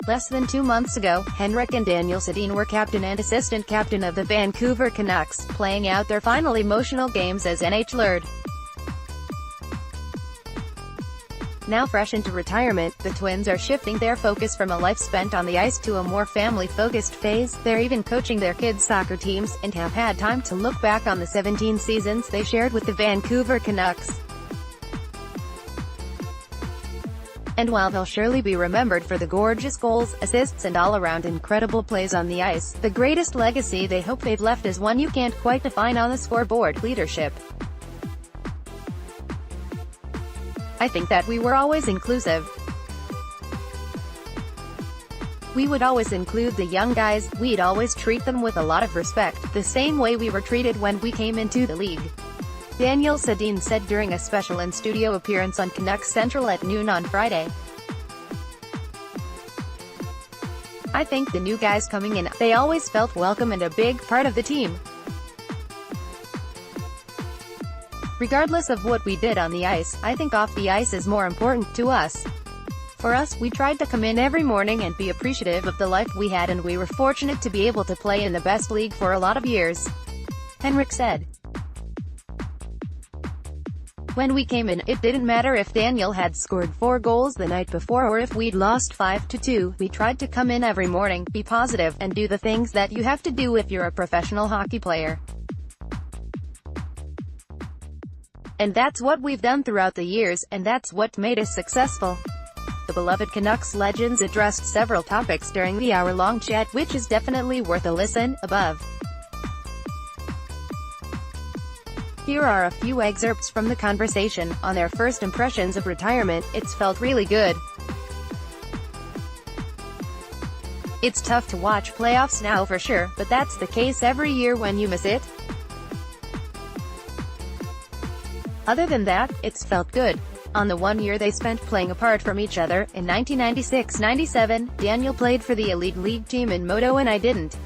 Less than 2 months ago, Henrik and Daniel Sedin were captain and assistant captain of the Vancouver Canucks, playing out their final emotional games as NHLers. Now fresh into retirement, the Twins are shifting their focus from a life spent on the ice to a more family-focused phase. They're even coaching their kids' soccer teams, and have had time to look back on the 17 seasons they shared with the Vancouver Canucks. And while they'll surely be remembered for the gorgeous goals, assists and all-around incredible plays on the ice, the greatest legacy they hope they've left is one you can't quite define on the scoreboard: leadership. I think that we were always inclusive. We would always include the young guys, we'd always treat them with a lot of respect, the same way we were treated when we came into the league. Daniel Sedin said during a special in-studio appearance on Canucks Central at noon on Friday. I think the new guys coming in, they always felt welcome and a big part of the team. Regardless of what we did on the ice, I think off the ice is more important to us. For us, we tried to come in every morning and be appreciative of the life we had, and we were fortunate to be able to play in the best league for a lot of years, Henrik said. When we came in, it didn't matter if Daniel had scored 4 goals the night before or if we'd lost 5-2. We tried to come in every morning, be positive, and do the things that you have to do if you're a professional hockey player. And that's what we've done throughout the years, and that's what made us successful. The beloved Canucks legends addressed several topics during the hour-long chat, which is definitely worth a listen. Above. Here are a few excerpts from the conversation. On their first impressions of retirement, it's felt really good. It's tough to watch playoffs now for sure, but that's the case every year when you miss it. Other than that, it's felt good. On the 1 year they spent playing apart from each other, in 1996-97, Daniel played for the elite league team in Modo and I didn't.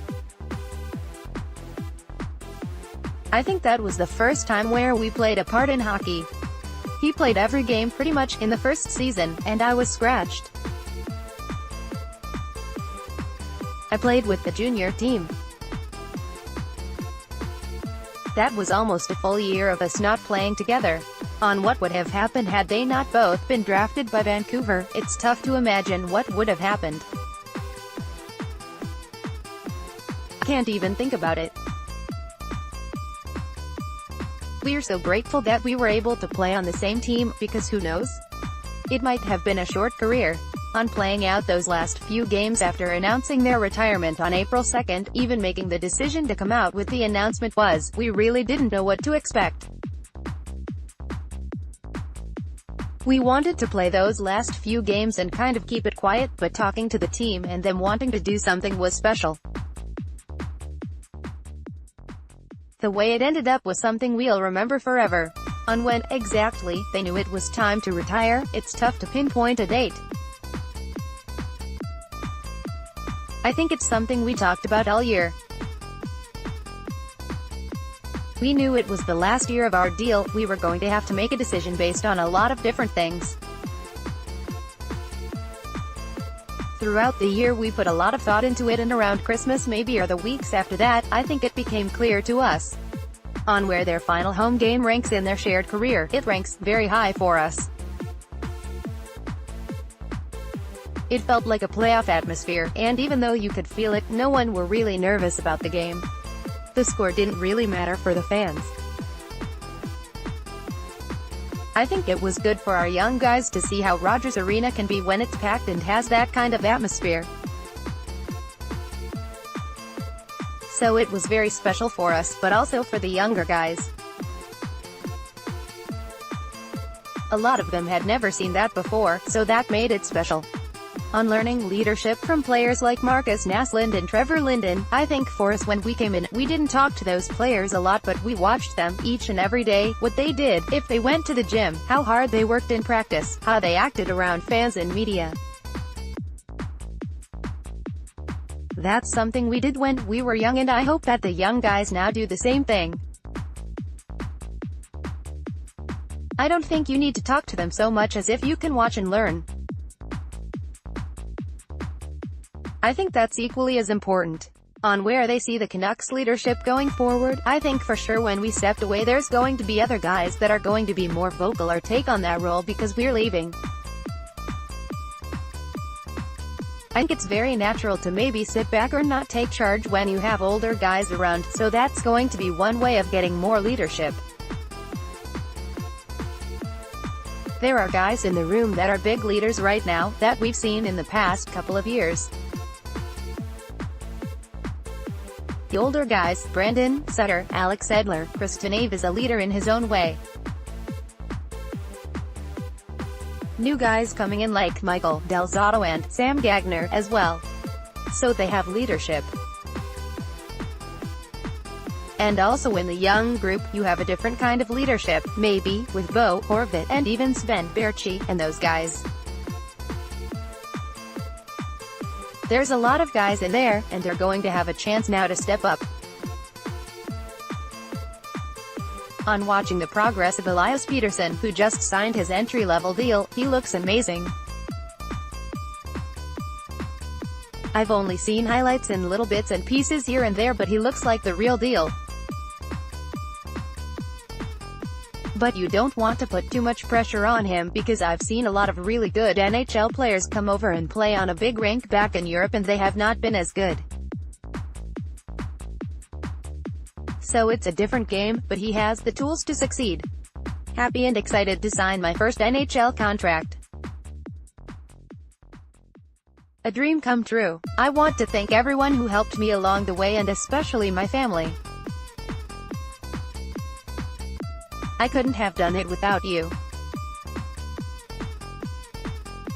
I think that was the first time where we played apart in hockey. He played every game pretty much in the first season, and I was scratched. I played with the junior team. That was almost a full year of us not playing together. On what would have happened had they not both been drafted by Vancouver, it's tough to imagine what would have happened. I can't even think about it. We're so grateful that we were able to play on the same team, because who knows? It might have been a short career. On playing out those last few games after announcing their retirement on April 2nd, even making the decision to come out with the announcement we really didn't know what to expect. We wanted to play those last few games and kind of keep it quiet, but talking to the team and them wanting to do something was special. The way it ended up was something we'll remember forever. On when, exactly, they knew it was time to retire, it's tough to pinpoint a date. I think it's something we talked about all year. We knew it was the last year of our deal, we were going to have to make a decision based on a lot of different things. Throughout the year we put a lot of thought into it, and around Christmas maybe or the weeks after that, I think it became clear to us. On where their final home game ranks in their shared career, it ranks very high for us. It felt like a playoff atmosphere, and even though you could feel it, no one were really nervous about the game. The score didn't really matter for the fans. I think it was good for our young guys to see how Rogers Arena can be when it's packed and has that kind of atmosphere. So it was very special for us, but also for the younger guys. A lot of them had never seen that before, so that made it special. On learning leadership from players like Marcus Naslund and Trevor Linden, I think for us when we came in, we didn't talk to those players a lot, but we watched them, each and every day, what they did, if they went to the gym, how hard they worked in practice, how they acted around fans and media. That's something we did when we were young, and I hope that the young guys now do the same thing. I don't think you need to talk to them so much as if you can watch and learn. I think that's equally as important. On where they see the Canucks leadership going forward, I think for sure when we stepped away there's going to be other guys that are going to be more vocal or take on that role because we're leaving. I think it's very natural to maybe sit back or not take charge when you have older guys around, so that's going to be one way of getting more leadership. There are guys in the room that are big leaders right now, that we've seen in the past couple of years. The older guys, Brandon Sutter, Alex Edler, Kristen Ave is a leader in his own way. New guys coming in like Michael Del Zotto and Sam Gagner as well. So they have leadership. And also in the young group, you have a different kind of leadership, maybe, with Bo Horvat and even Sven Baertschi, and those guys. There's a lot of guys in there, and they're going to have a chance now to step up. On watching the progress of Elias Pettersson, who just signed his entry-level deal, he looks amazing. I've only seen highlights and little bits and pieces here and there, but he looks like the real deal. But you don't want to put too much pressure on him, because I've seen a lot of really good NHL players come over and play on a big rink back in Europe and they have not been as good. So it's a different game, but he has the tools to succeed. Happy and excited to sign my first NHL contract. A dream come true. I want to thank everyone who helped me along the way and especially my family. I couldn't have done it without you.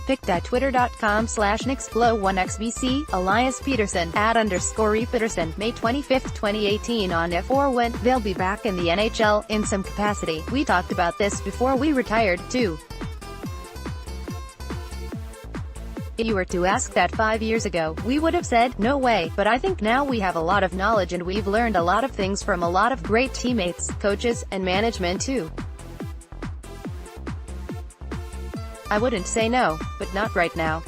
pic.twitter.com/nixflow1xbc, Elias Pettersson, @_Pettersson, May 25, 2018 on F4 when they'll be back in the NHL, in some capacity. We talked about this before we retired, too. If you were to ask that 5 years ago, we would have said, no way, but I think now we have a lot of knowledge and we've learned a lot of things from a lot of great teammates, coaches, and management too. I wouldn't say no, but not right now.